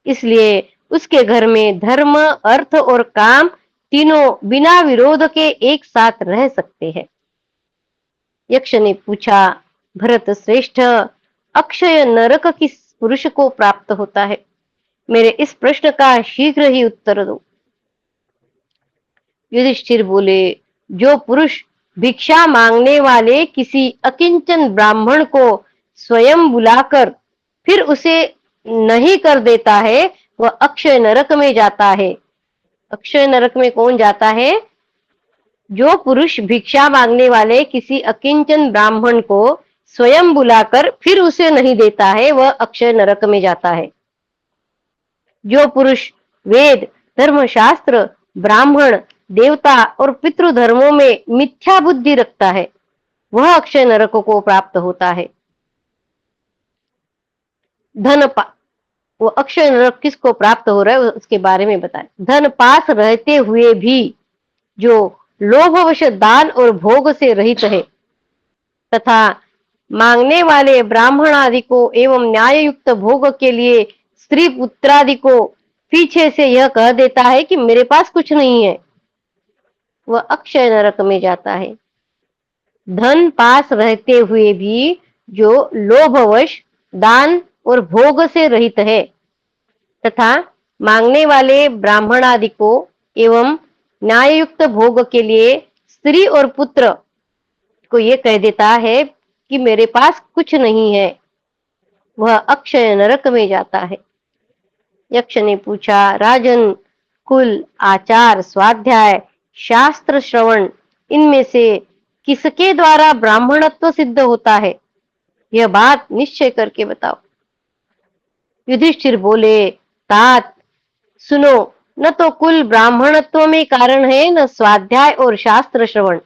S1: इसलिए उसके घर में धर्म अर्थ और काम तीनों बिना विरोध के एक साथ रह सकते हैं। यक्ष ने पूछा, भरत श्रेष्ठ, अक्षय नरक किस पुरुष को प्राप्त होता है? मेरे इस प्रश्न का शीघ्र ही उत्तर दो। युधिष्ठिर बोले, जो पुरुष भिक्षा मांगने वाले किसी अकिंचन ब्राह्मण को स्वयं बुलाकर फिर उसे नहीं कर देता है वह अक्षय नरक में जाता है। अक्षय नरक में कौन जाता है? जो पुरुष भिक्षा मांगने वाले किसी अकिंचन ब्राह्मण को स्वयं बुलाकर फिर उसे नहीं देता है वह अक्षय नरक में जाता है। जो पुरुष वेद, धर्मशास्त्र, ब्राह्मण, देवता और पितृधर्मों में मिथ्या बुद्धि रखता है वह अक्षय नरक को प्राप्त होता है। धन वो अक्षय नरक किसको प्राप्त हो रहा है उसके बारे में बताएं। धन पास रहते हुए भी जो लोभवश दान और भोग से रहित है तथा मांगने वाले ब्राह्मण आदि को एवं न्याय युक्त भोग के लिए स्त्री पुत्रादि को पीछे से यह कह देता है कि मेरे पास कुछ नहीं है वह अक्षय नरक में जाता है। धन पास रहते हुए भी जो लोभवश दान और भोग से रहित है तथा मांगने वाले ब्राह्मण आदि को एवं न्याय युक्त भोग के लिए स्त्री और पुत्र को ये कह देता है कि मेरे पास कुछ नहीं है वह अक्षय नरक में जाता है। यक्ष ने पूछा, राजन, कुल, आचार, स्वाध्याय, शास्त्र श्रवण इनमें से किसके द्वारा ब्राह्मणत्व सिद्ध होता है, यह बात निश्चय करके बताओ। युधिष्ठिर बोले, तात सुनो, न तो कुल ब्राह्मणत्व में कारण है, न स्वाध्याय और शास्त्र श्रवण।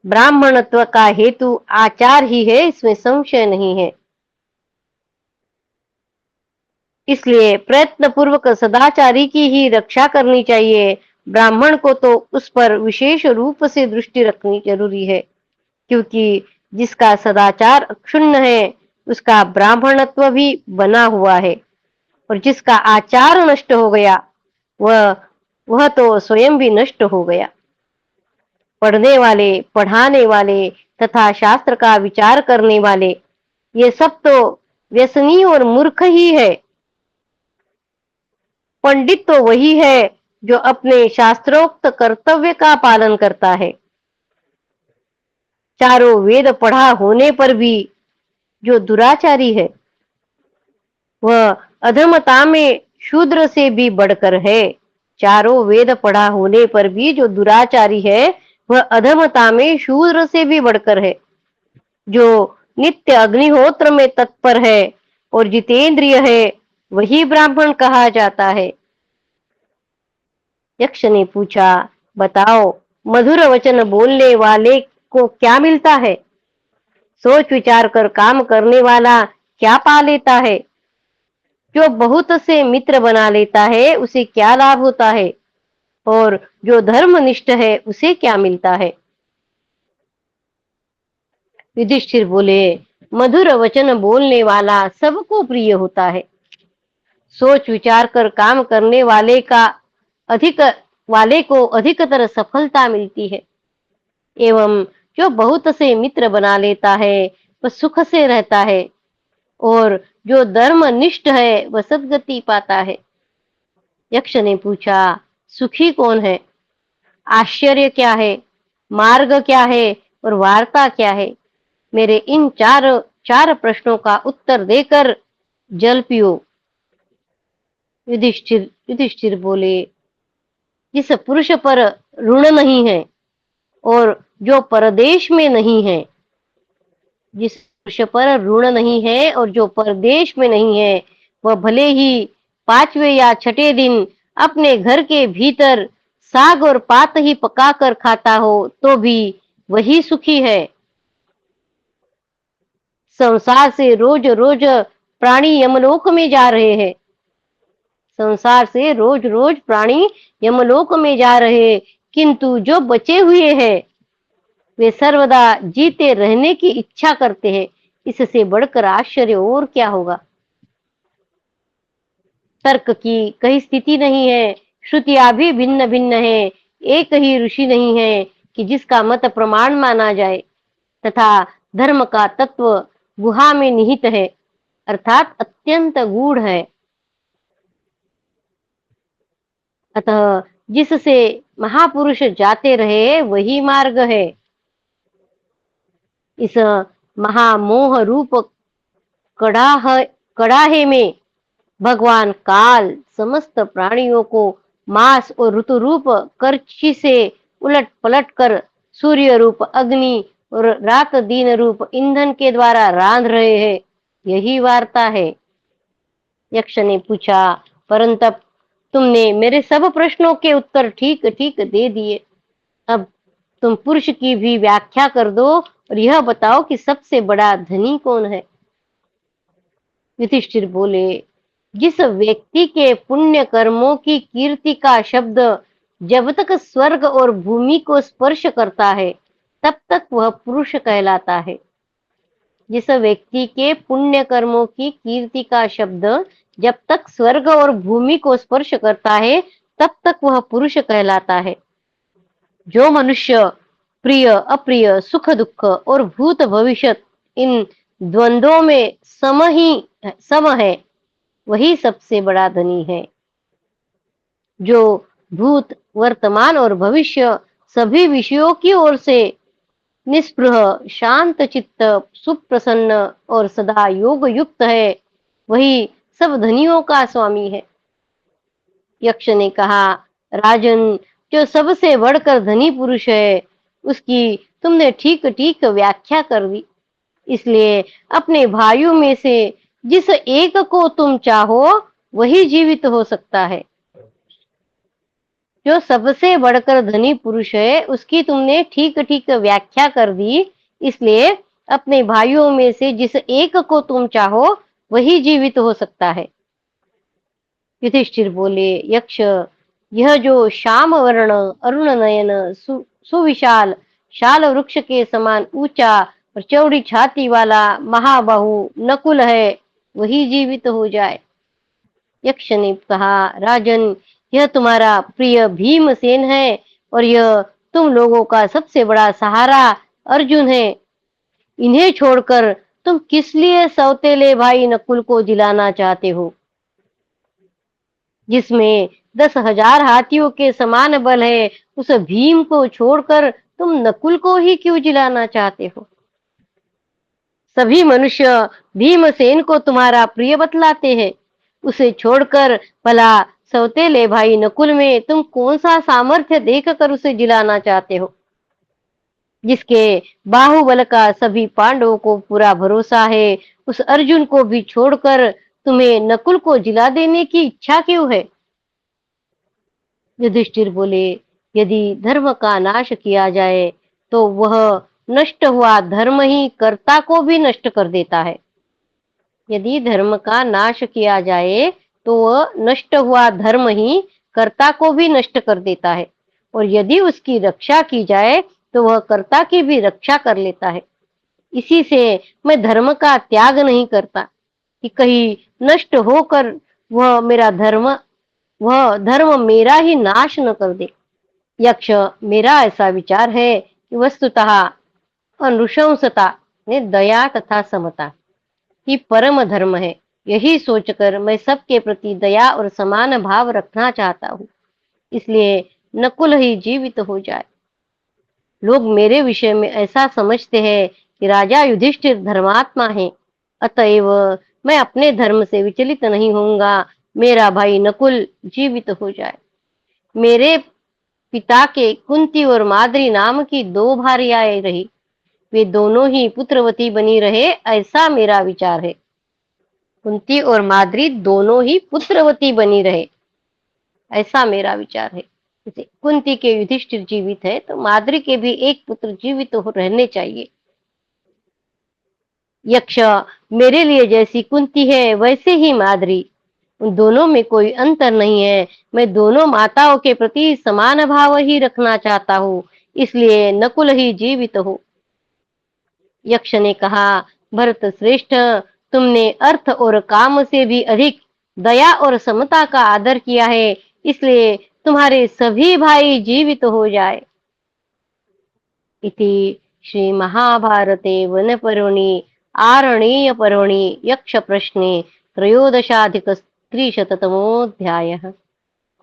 S1: ब्राह्मणत्व का हेतु आचार ही है, इसमें संशय नहीं है। इसलिए प्रयत्न पूर्वक सदाचारी की ही रक्षा करनी चाहिए। ब्राह्मण को तो उस पर विशेष रूप से दृष्टि रखनी जरूरी है, क्योंकि जिसका सदाचार क्षुण्ण है उसका ब्राह्मणत्व भी बना हुआ है, और जिसका आचार नष्ट हो गया वह वह तो स्वयं भी नष्ट हो गया। पढ़ने वाले, पढ़ाने वाले तथा शास्त्र का विचार करने वाले, ये सब तो व्यसनी और मूर्ख ही है। पंडित तो वही है जो अपने शास्त्रोक्त कर्तव्य का पालन करता है। चारों वेद पढ़ा होने पर भी जो दुराचारी है वह अधमता में शूद्र से भी बढ़कर है। चारों वेद पढ़ा होने पर भी जो दुराचारी है वह अधमता में शूद्र से भी बढ़कर है। जो नित्य अग्निहोत्र में तत्पर है और जितेंद्रिय है वही ब्राह्मण कहा जाता है। यक्ष ने पूछा, बताओ, मधुर वचन बोलने वाले को क्या मिलता है? सोच विचार कर काम करने वाला क्या पा लेता है? जो बहुत से मित्र बना लेता है उसे क्या लाभ होता है? और जो धर्मनिष्ठ है उसे क्या मिलता है? युधिष्ठिर बोले, मधुर वचन बोलने वाला सबको प्रिय होता है। सोच विचार कर काम करने अधिक वाले को अधिकतर सफलता मिलती है। एवं जो बहुत से मित्र बना लेता है वह सुख से रहता है, और जो धर्मनिष्ठ है वह सद्गति पाता है। यक्ष ने पूछा, सुखी कौन है? आश्चर्य क्या है? मार्ग क्या है? और वार्ता क्या है? मेरे इन चार चार प्रश्नों का उत्तर देकर जल पियो। युधिष्ठिर बोले, जिस पुरुष पर ऋण नहीं है और जो परदेश में नहीं है, जिस पुरुष पर ऋण नहीं है और जो परदेश में नहीं है, वह भले ही 5वें या 6ठे दिन अपने घर के भीतर साग और पात ही पकाकर खाता हो तो भी वही सुखी है। संसार से रोज रोज प्राणी यमलोक में जा रहे हैं। संसार से रोज रोज प्राणी यमलोक में जा रहे, किंतु जो बचे हुए हैं वे सर्वदा जीते रहने की इच्छा करते हैं। इससे बढ़कर आश्चर्य और क्या होगा? तर्क की कहीं स्थिति नहीं है, श्रुतियां भी भिन्न भिन्न है। एक ही ऋषि नहीं है कि जिसका मत प्रमाण माना जाए, तथा धर्म का तत्व गुहा में निहित है, अर्थात अत्यंत गूढ़ है। अतः जिससे महापुरुष जाते रहे वही मार्ग है। इस महामोह रूप कड़ाहे में भगवान काल समस्त प्राणियों को मास और ऋतु रूप करछी से उलट पलट कर सूर्य रूप अग्नि और रात दिन रूप ईंधन के द्वारा रांध रहे हैं, यही वार्ता है। यक्ष ने पूछा, परंतु तुमने मेरे सब प्रश्नों के उत्तर ठीक ठीक दे दिए। अब तुम पुरुष की भी व्याख्या कर दो और यह बताओ कि सबसे बड़ा धनी कौन है? युधिष्ठिर बोले, जिस व्यक्ति के पुण्य कर्मों की कीर्ति का शब्द जब तक स्वर्ग और भूमि को स्पर्श करता है तब तक वह पुरुष कहलाता है। जिस व्यक्ति के पुण्य कर्मों की कीर्ति का शब्द जब तक स्वर्ग और भूमि को स्पर्श करता है तब तक वह पुरुष कहलाता है। जो मनुष्य प्रिय अप्रिय सुख दुख और भूत भविष्य इन द्वंद्वों में सम है वही सबसे बड़ा धनी है। जो भूत वर्तमान और भविष्य सभी विषयों की ओर से निस्पृह शांत चित्त सुप्रसन्न और सदा योग युक्त है वही सब धनियों का स्वामी है। यक्ष ने कहा, राजन, जो सबसे बढ़कर धनी पुरुष है, उसकी तुमने ठीक ठीक व्याख्या कर दी। इसलिए अपने भाइयों में से जिस एक को तुम चाहो वही जीवित हो सकता है। जो सबसे बढ़कर धनी पुरुष है, उसकी तुमने ठीक ठीक व्याख्या कर दी। इसलिए अपने भाइयों में से जिस एक को तुम चाहो वही जीवित हो सकता है। युधिष्ठिर बोले, यक्ष, यह जो श्याम वर्ण अरुण नयन सुविशाल शाल वृक्ष के समान ऊंचा और चौड़ी छाती वाला महाबाहु नकुल है, वही जीवित हो जाए। यक्ष ने कहा, राजन, यह तुम्हारा प्रिय भीमसेन है और यह तुम लोगों का सबसे बड़ा सहारा अर्जुन है। इन्हें छोड़कर तुम किस लिए सौतेले भाई नकुल को जिलाना चाहते हो, जिसमें 10,000 हाथियों के समान बल है? उस भीम को छोड़कर तुम नकुल को ही क्यों जिलाना चाहते हो? सभी मनुष्य भीमसेन को तुम्हारा प्रिय बतलाते हैं। उसे छोड़कर भला सौतेले भाई नकुल में तुम कौन सा सामर्थ्य देखकर उसे जिलाना चाहते हो, जिसके बाहुबल का सभी पांडवों को पूरा भरोसा है? उस अर्जुन को भी छोड़कर तुम्हें नकुल को जिला देने की इच्छा क्यों है? युधिष्ठिर बोले, यदि धर्म का नाश किया जाए तो वह नष्ट हुआ धर्म ही कर्ता को भी नष्ट कर देता है। यदि धर्म का नाश किया जाए तो वह नष्ट हुआ धर्म ही कर्ता को भी नष्ट कर देता है, और यदि उसकी रक्षा की जाए तो वह कर्ता की भी रक्षा कर लेता है। इसी से मैं धर्म का त्याग नहीं करता कि कहीं नष्ट होकर वह धर्म मेरा ही नाश न कर दे। यक्ष, मेरा ऐसा विचार है कि वस्तुतः अनुशंसता ने दया तथा समता ही परम धर्म है। यही सोचकर मैं सबके प्रति दया और समान भाव रखना चाहता हूँ। इसलिए नकुल ही जीवित हो जाए। लोग मेरे विषय में ऐसा समझते हैं कि राजा युधिष्ठिर धर्मात्मा है, अतएव मैं अपने धर्म से विचलित नहीं होऊंगा। मेरा भाई नकुल जीवित हो जाए। मेरे पिता के कुंती और माद्री नाम की 2 भार्याएं रही, वे दोनों ही पुत्रवती बनी रहे, ऐसा मेरा विचार है। कुंती और माद्री दोनों ही पुत्रवती बनी रहे, ऐसा मेरा विचार है। जैसे कुंती के युधिष्ठिर जीवित है तो माद्री के भी एक पुत्र जीवित तो रहने चाहिए। यक्ष, मेरे लिए जैसी कुंती है वैसे ही माद्री, उन दोनों में कोई अंतर नहीं है। मैं दोनों माताओं के प्रति समान भाव ही रखना चाहता हूँ, इसलिए नकुल ही जीवित हो। यक्ष ने कहा, भरत श्रेष्ठ, तुमने अर्थ और काम से भी अधिक दया और समता का आदर किया है, इसलिए तुम्हारे सभी भाई जीवित हो जाए। इति श्री महाभारते वन पर्वणि आरण्येय पर्वणि यक्ष प्रश्ने त्रयोदशाधिक त्रिशततमोऽध्यायः।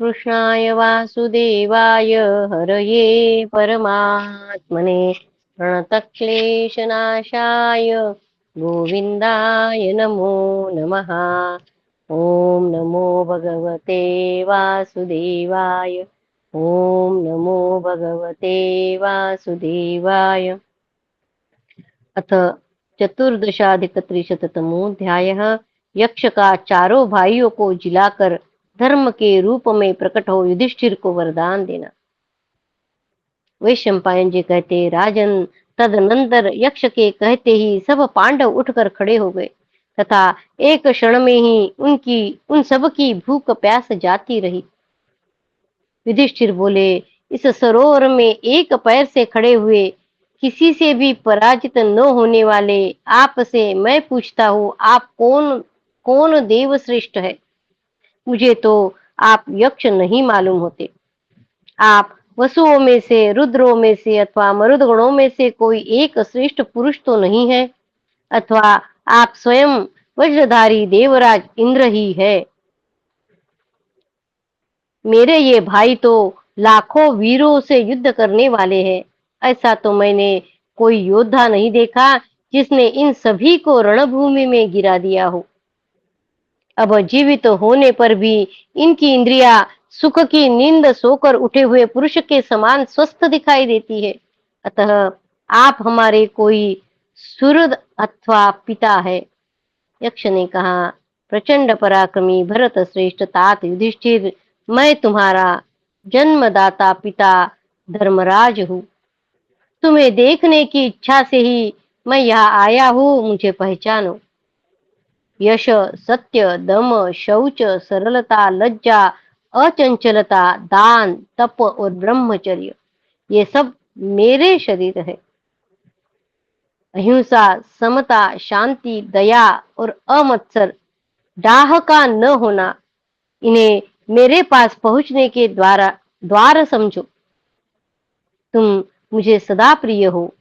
S1: कृष्णाय वासुदेवाय हरये परमात्मने प्रणतक्लेशनाशाय गोविन्दाय नमो नमः। ॐ नमो भगवते वासुदेवाय। ॐ नमो भगवते वासुदेवाय। अथ चतुर्दशाधिकत्रिशततमोऽध्यायः। यक्ष का चारों भाइयों को जिलाकर धर्म के रूप में प्रकट हो युधिष्ठिर को वरदान देना। वैशंपायन जी कहते, राजन, तदनंतर यक्ष के कहते ही सब पांडव उठकर खड़े हो गए तथा एक क्षण में ही उन सब की भूख प्यास जाती रही। युधिष्ठिर बोले, इस सरोवर में एक पैर से खड़े हुए किसी से भी पराजित न होने वाले आपसे मैं पूछता हूँ, आप कौन देव श्रेष्ठ है? मुझे तो आप यक्ष नहीं मालूम होते। आप वसुओं में से, रुद्रों में से अथवा मरुदगणों में से कोई एक श्रेष्ठ पुरुष तो नहीं है, अथवा आप स्वयं वज्रधारी देवराज इंद्र ही है। मेरे ये भाई तो लाखों वीरों से युद्ध करने वाले हैं। ऐसा तो मैंने कोई योद्धा नहीं देखा जिसने इन सभी को रणभूमि में गिरा दिया हो। अब जीवित होने पर भी इनकी इंद्रियां सुख की नींद सोकर उठे हुए पुरुष के समान स्वस्थ दिखाई देती है। अतः आप हमारे कोई सुहृद अथवा पिता है। यक्ष ने कहा, प्रचंड पराक्रमी भरत श्रेष्ठ तात युधिष्ठिर, मैं तुम्हारा जन्मदाता पिता धर्मराज हूँ। तुम्हें देखने की इच्छा से ही मैं यहाँ आया हूँ, मुझे पहचानो। यश, सत्य, दम, शौच, सरलता, लज्जा, अचंचलता, दान, तप और ब्रह्मचर्य, ये सब मेरे शरीर है। अहिंसा, समता, शांति, दया और अमत्सर, डाह का न होना, इन्हें मेरे पास पहुंचने के द्वार समझो। तुम मुझे सदा प्रिय हो।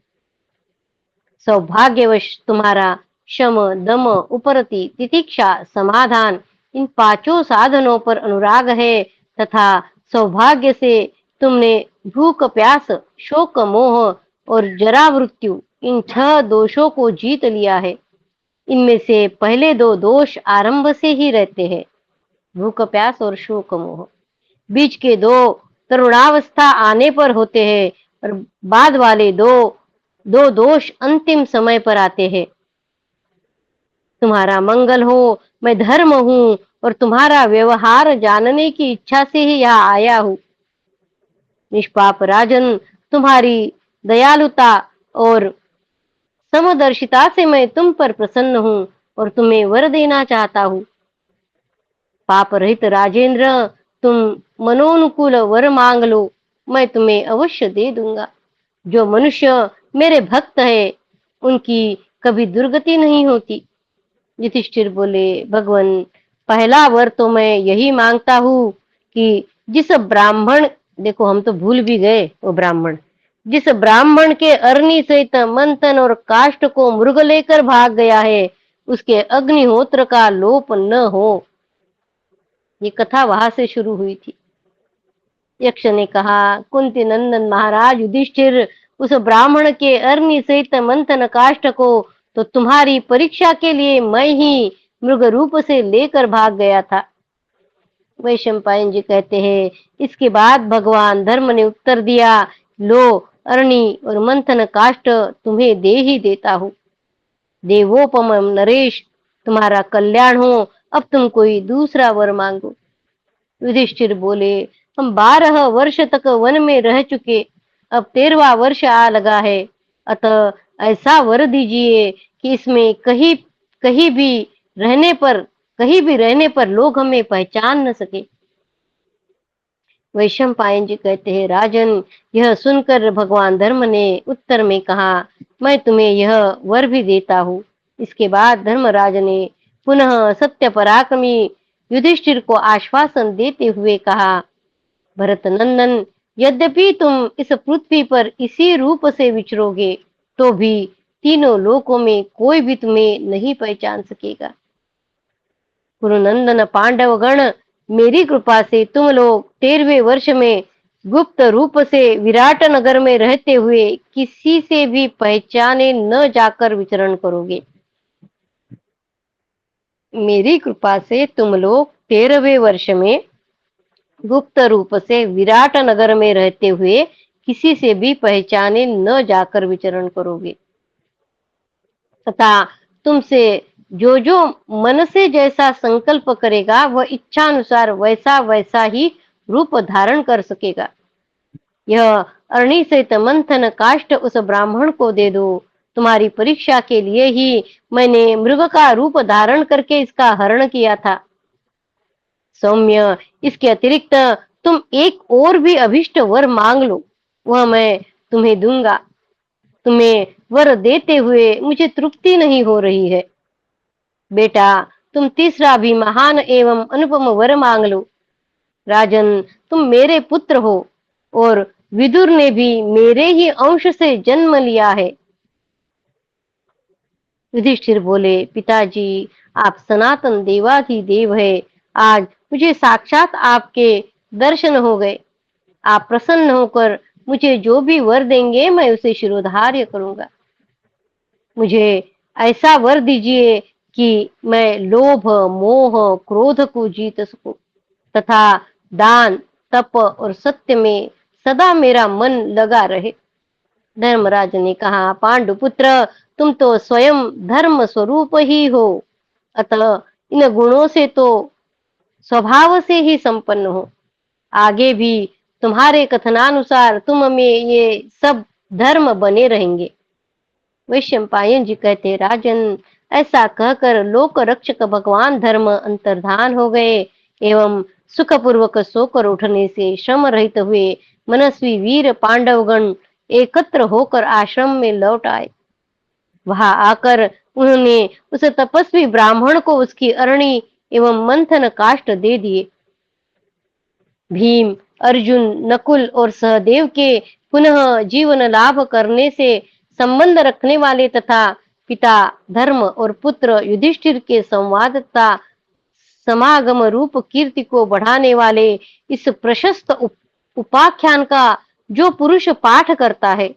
S1: सौभाग्यवश तुम्हारा शम, दम, उपरति, तितिक्षा, समाधान, इन पांचों साधनों पर अनुराग है तथा सौभाग्य से तुमने भूख, प्यास, शोक, मोह और जरा मृत्यु, इन 6 दोषों को जीत लिया है। इनमें से पहले 2 दोष आरंभ से ही रहते हैं, भूख, प्यास और शोक, मोह। बीच के 2 तरुणावस्था आने पर होते हैं और बाद वाले दो दोष अंतिम समय पर आते हैं। तुम्हारा मंगल हो, मैं धर्म हूँ और तुम्हारा व्यवहार जानने की इच्छा से ही यहाँ आया हूँ। निष्पाप राजन, तुम्हारी दयालुता और समदर्शिता से मैं तुम पर प्रसन्न हूँ और तुम्हें वर देना चाहता हूँ। पाप रहित राजेंद्र, तुम मनोनुकूल वर मांग लो, मैं तुम्हें अवश्य दे दूंगा। जो मनुष्य मेरे भक्त है, उनकी कभी दुर्गति नहीं होती। युधिष्ठिर बोले, भगवान, पहला वर तो मैं यही मांगता हूँ कि जिस ब्राह्मण, देखो हम तो भूल भी गए वो ब्राह्मण, जिस ब्राह्मण के अरनी सहित मंथन और काष्ठ को मृग लेकर भाग गया है, उसके अग्निहोत्र का लोप न हो। ये कथा वहां से शुरू हुई थी। यक्ष ने कहा, कुंती नंदन महाराज युधिष्ठिर, उस ब्राह्मण के अरनी सहित मंथन काष्ठ को तो तुम्हारी परीक्षा के लिए मैं ही मृग रूप से लेकर भाग गया था। वैशंपायन जी कहते हैं, इसके बाद भगवान धर्म ने उत्तर दिया, लो, अरणी और मंथन काष्ठ तुम्हें दे ही देता हूँ। देवोपम नरेश, तुम्हारा कल्याण हो, अब तुम कोई दूसरा वर मांगो। युधिष्ठिर बोले, हम 12 वर्ष तक वन में रह चुके, अब 13वां वर्ष आ लगा है, अतः ऐसा वर दीजिए कि इसमें कहीं कहीं भी रहने पर लोग हमें पहचान न सके। वैशंपायन जी कहते हैं, राजन, यह सुनकर भगवान धर्म ने उत्तर में कहा, मैं तुम्हें यह वर भी देता हूँ। इसके बाद धर्मराज ने पुनः सत्य पराक्रमी युधिष्ठिर को आश्वासन देते हुए कहा, भरत नंदन, यद्यपि तुम इस पृथ्वी पर इसी रूप से विचरोगे, तो भी तीनों लोकों में कोई भी तुम्हें नहीं पहचान सकेगा। कुरुनंदन पांडव गण, मेरी कृपा से तुम लोग 13वें वर्ष में गुप्त रूप से विराट नगर में रहते हुए किसी से भी पहचाने न जाकर विचरण करोगे। मेरी कृपा से तुम लोग 13वें वर्ष में गुप्त रूप से विराट नगर में रहते हुए किसी से भी पहचाने न जाकर विचरण करोगे तथा तुमसे जो मन से जैसा संकल्प करेगा वह इच्छा अनुसार वैसा वैसा ही रूप धारण कर सकेगा। यह अरणी सहित मंथन काष्ठ उस ब्राह्मण को दे दो। तुम्हारी परीक्षा के लिए ही मैंने मृग का रूप धारण करके इसका हरण किया था। सौम्य, इसके अतिरिक्त तुम एक और भी अभिष्ट वर मांग लो, वह मैं तुम्हें दूंगा। तुम्हें वर देते हुए मुझे तृप्ति नहीं हो रही है। बेटा, तुम तीसरा भी महान एवं अनुपम वर मांग लो। राजन, तुम मेरे पुत्र हो और विदुर ने भी मेरे ही अंश से जन्म लिया है। युधिष्ठिर बोले, पिताजी, आप सनातन देवाधिदेव है। आज मुझे साक्षात आपके दर्शन हो गए। आप प्रसन्न होकर मुझे जो भी वर देंगे मैं उसे शिरोधार्य करूंगा। मुझे ऐसा वर दीजिए कि मैं लोभ, मोह, क्रोध को जीत सकूं तथा दान, तप और सत्य में सदा मेरा मन लगा रहे। धर्मराज ने कहा, पांडुपुत्र, तुम तो स्वयं धर्म स्वरूप ही हो, अतः इन गुणों से तो स्वभाव से ही संपन्न हो। आगे भी तुम्हारे कथनानुसार तुम में ये सब धर्म बने रहेंगे। वैशंपायन जी कहते, राजन, ऐसा कहकर लोक रक्षक भगवान धर्म अंतर्धान हो गए एवं सुखपूर्वक सोकर उठने से श्रम रहित हुए मनस्वी वीर पांडवगण एकत्र होकर आश्रम में लौट आए। वहां आकर उन्होंने उस तपस्वी ब्राह्मण को उसकी अरणी एवं मंथन काष्ठ दे दिए। भीम, अर्जुन, नकुल और सहदेव के पुनः जीवन लाभ करने से संबंध रखने वाले तथा पिता धर्म और पुत्र युधिष्ठिर के संवाद तथा समागम रूप कीर्ति को बढ़ाने वाले इस प्रशस्त उपाख्यान का जो पुरुष पाठ करता है,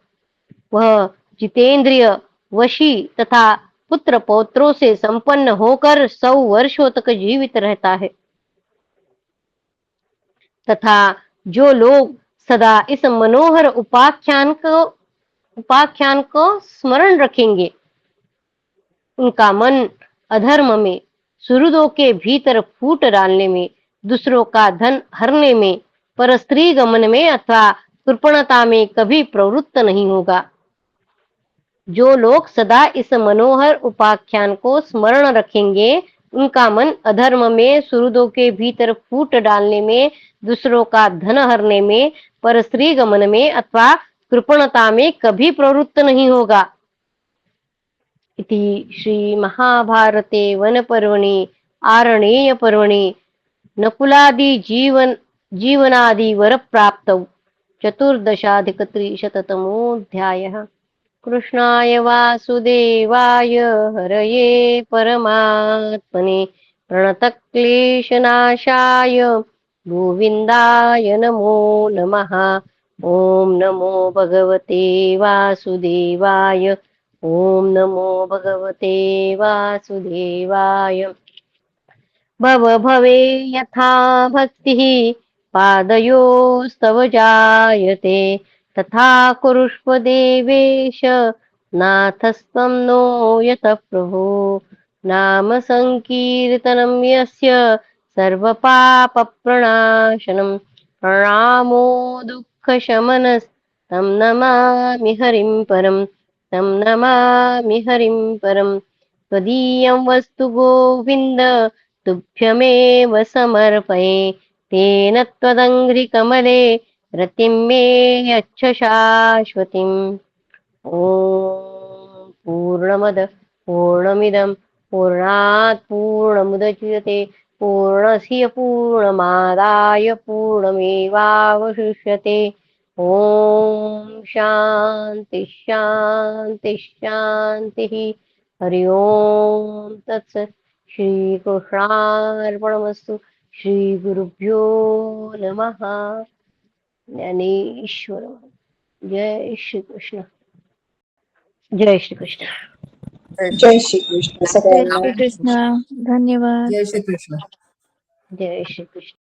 S1: वह जितेंद्रिय, वशी तथा पुत्र पौत्रों से संपन्न होकर 100 वर्षों तक जीवित रहता है। तथा जो लोग सदा इस मनोहर उपाख्यान को स्मरण रखेंगे, उनका मन अधर्म में, सुहृदों के भीतर फूट डालने में, दूसरों का धन हरने में, परस्त्री गमन में अथवा कृपणता में कभी प्रवृत्त नहीं होगा। जो लोग सदा इस मनोहर उपाख्यान को स्मरण रखेंगे, उनका मन अधर्म में, सुहृदों के भीतर फूट डालने में, दूसरों का धन हरने में, परस्त्री गमन में अथवा कृपणता में कभी प्रवृत्त नहीं होगा। इति श्री महाभारते वन पर्वणि आरण्येय पर्वणि नकुलादि जीवनादि वर प्राप्तौ 14,300तमोऽध्यायः। कृष्णाय वासुदेवाय हरये परमात्मने प्रणतक्लेशनाशाय गोविन्दाय नमो नमः। ॐ नमो भगवते वासुदेवाय। ॐ नमो भगवते वासुदेवाय। भवे यथा भक्तिः पादयोस्तव जायते, तथा कुरुष्व देवेश नाथस्त्वं नो यतः प्रभो। नाम संकीर्तनं यस्य सर्वपापप्रणाशनं, प्रणामो दुःखशमनस्तं नमामि हरिं परं। तं नमामि हरिं परं। त्वदीयं वस्तु गोविन्द तुभ्यमेव समर्पये, तेन त्वदङ्घ्रिकमले रतिं मे यच्छ शाश्वतीम्। ॐ पूर्णमद पूर्णमिदं पूर्णात् पूर्णमुदच्यते, पूर्णस्य पूर्णमादाय पूर्णमेवावशिष्यते। ॐ शान्ति शान्ति शान्तिः। हरि ओम तत्सत्। श्रीकृष्णार्पणमस्तु। श्रीगुरुभ्यो नमः। ज्ञानेश्वर। जय श्री कृष्ण। जय श्री कृष्ण।
S2: जय श्री कृष्ण
S3: जय
S2: सगळ्यांना।
S3: श्री कृष्ण। धन्यवाद।
S4: जय श्री कृष्ण।
S1: जय श्री कृष्ण।